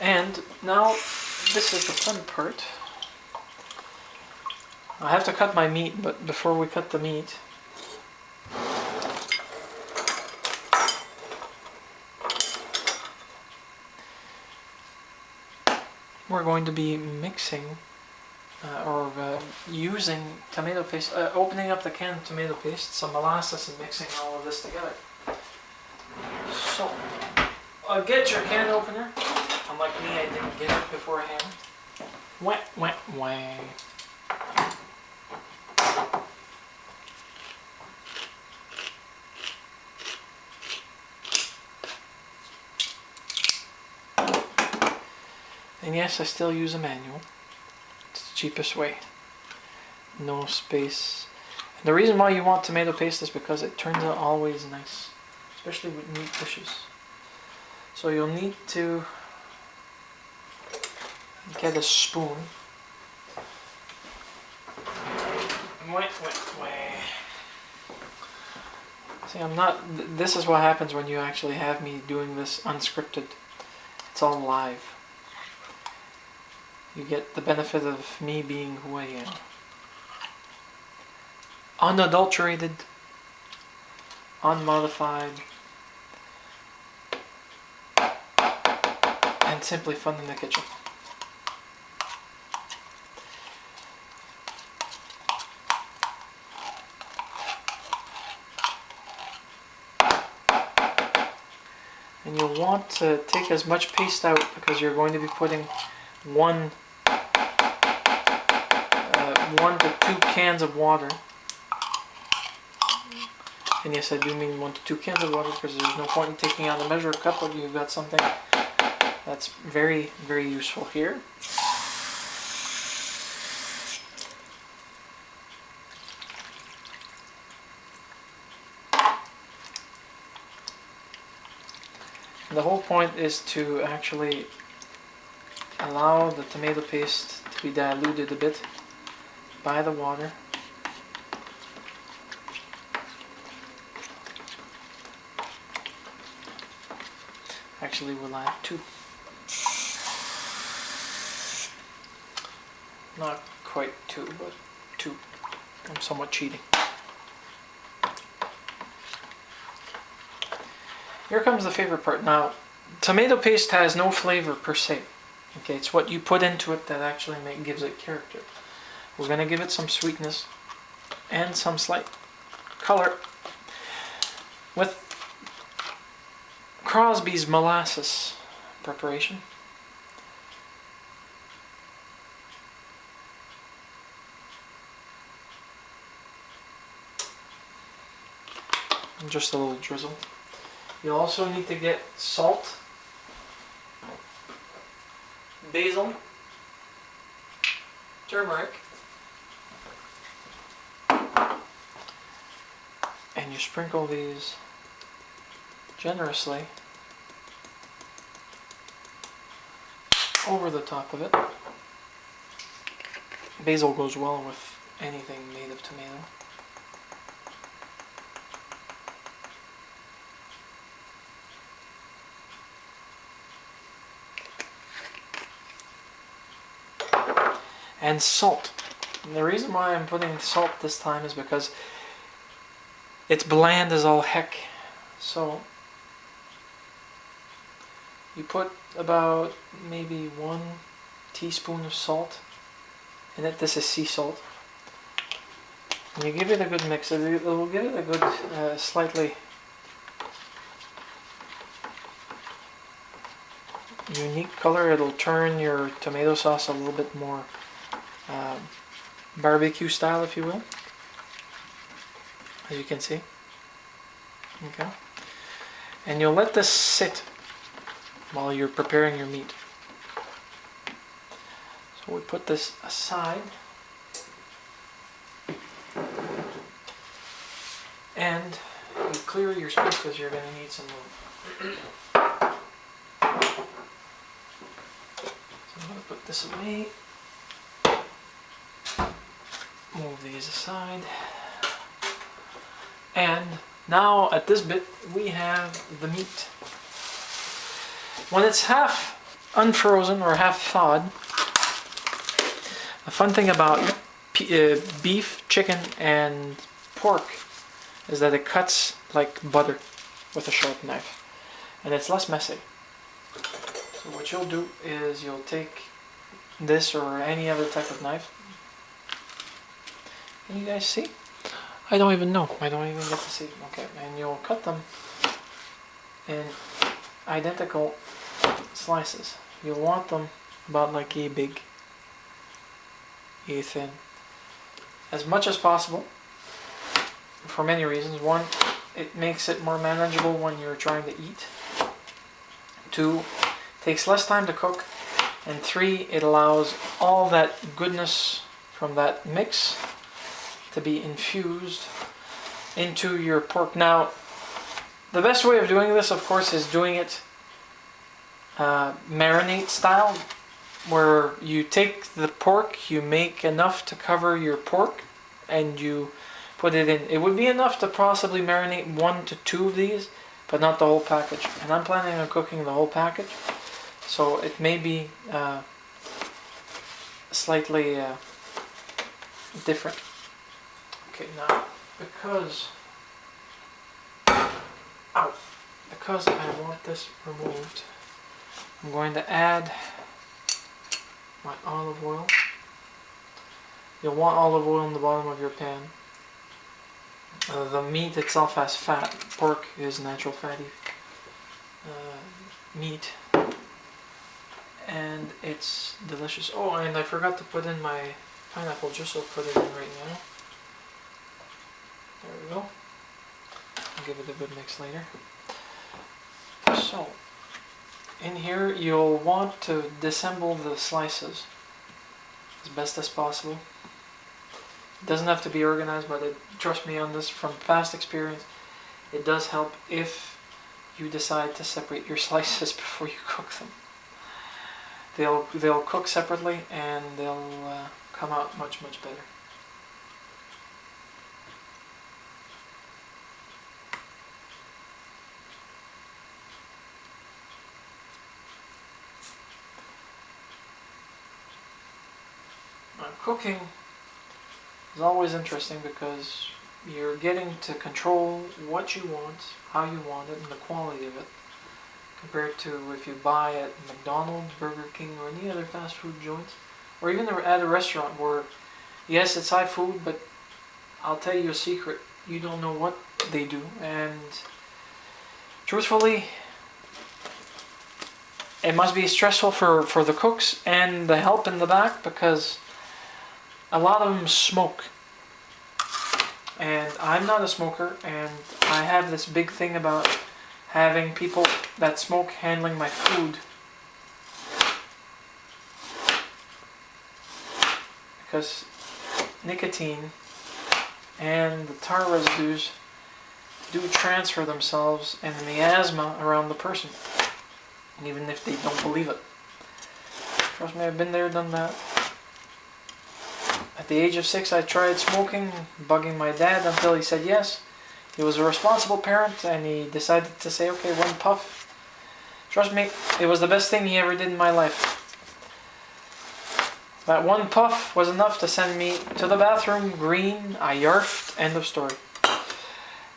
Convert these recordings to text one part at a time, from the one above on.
And now this is the fun part. I have to cut my meat, but before we cut the meat, we're going to be mixing using tomato paste, opening up the can of tomato paste, some molasses, and mixing all of this together. So, get your can opener. Unlike me, I didn't get it beforehand. Wah, wah, wah. And yes, I still use a manual. It's the cheapest way. No space. And the reason why you want tomato paste is because it turns out always nice, especially with meat dishes. So you'll need to get a spoon. See, this is what happens when you actually have me doing this unscripted. It's all live. You get the benefit of me being who I am. Unadulterated, unmodified, and simply fun in the kitchen. And you'll want to take as much paste out because you're going to be putting 1 to 2 cans of water. And yes, I do mean 1 to 2 cans of water because there's no point in taking out a measured cup when you've got something that's very, very useful here. And the whole point is to actually allow the tomato paste to be diluted a bit by the water. Actually, we'll add 2. Not quite 2, but 2. I'm somewhat cheating. Here comes the favorite part. Now, tomato paste has no flavor per se. Okay, it's what you put into it that actually gives it character. We're going to give it some sweetness and some slight color with Crosby's molasses preparation. And just a little drizzle. You also need to get salt, basil, turmeric, and you sprinkle these generously over the top of it. Basil goes well with anything made of tomato. And salt. And the reason why I'm putting salt this time is because it's bland as all heck. So you put about maybe 1 teaspoon of salt in it. This is sea salt. And you give it a good mix. It will give it a good, slightly unique color. It'll turn your tomato sauce a little bit more barbecue style, if you will, as you can see. Okay, and you'll let this sit while you're preparing your meat. So we put this aside, and you clear your space because you're going to need some room. So I'm going to put this away. Move these aside. And Now at this bit we have the meat. When it's half unfrozen or half thawed. The fun thing about beef, chicken, and pork is that it cuts like butter with a sharp knife, and it's less messy. So what you'll do is you'll take this or any other type of knife. Can you guys see? I don't even know. I don't even get to see. Okay, and you'll cut them in identical slices. You'll want them about like a big, a thin, as much as possible, for many reasons. One, it makes it more manageable when you're trying to eat. Two, takes less time to cook. And three, it allows all that goodness from that mix to be infused into your pork. Now, the best way of doing this, of course, is doing it marinade style, where you take the pork, you make enough to cover your pork, and you put it in. It would be enough to possibly marinate 1 to 2 of these, but not the whole package. And I'm planning on cooking the whole package, so it may be slightly different. Okay, now because I want this removed, I'm going to add my olive oil. You'll want olive oil in the bottom of your pan. The meat itself has fat. Pork is natural fatty meat, and it's delicious. Oh, and I forgot to put in my pineapple juice. I'll put it in right now. There we go. I'll give it a good mix later. So, in here you'll want to disassemble the slices as best as possible. It doesn't have to be organized, but trust me on this from past experience, it does help if you decide to separate your slices before you cook them. They'll cook separately and they'll come out much better. Cooking is always interesting because you're getting to control what you want, how you want it, and the quality of it, compared to if you buy at McDonald's, Burger King, or any other fast food joints, or even at a restaurant where, yes, it's high food, but I'll tell you a secret, you don't know what they do, and truthfully, it must be stressful for the cooks and the help in the back, because a lot of them smoke, and I'm not a smoker, and I have this big thing about having people that smoke handling my food, because nicotine and the tar residues do transfer themselves and the asthma around the person, even if they don't believe it. Trust me, I've been there, done that. At the age of 6, I tried smoking, bugging my dad until he said yes. He was a responsible parent, and he decided to say, okay, 1 puff. Trust me, it was the best thing he ever did in my life. That 1 puff was enough to send me to the bathroom green. I yarfed, end of story.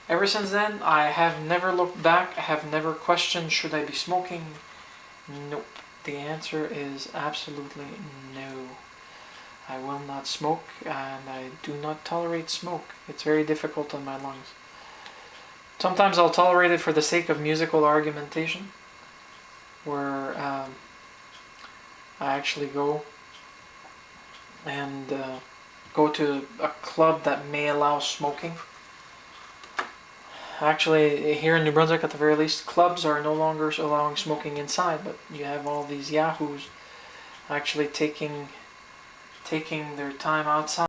Ever since then, I have never looked back. I have never questioned, should I be smoking? Nope. The answer is absolutely no. I will not smoke, and I do not tolerate smoke. It's very difficult on my lungs. Sometimes I'll tolerate it for the sake of musical argumentation, where I actually go and go to a club that may allow smoking. Actually, here in New Brunswick, at the very least, clubs are no longer allowing smoking inside, but you have all these yahoos actually taking their time outside.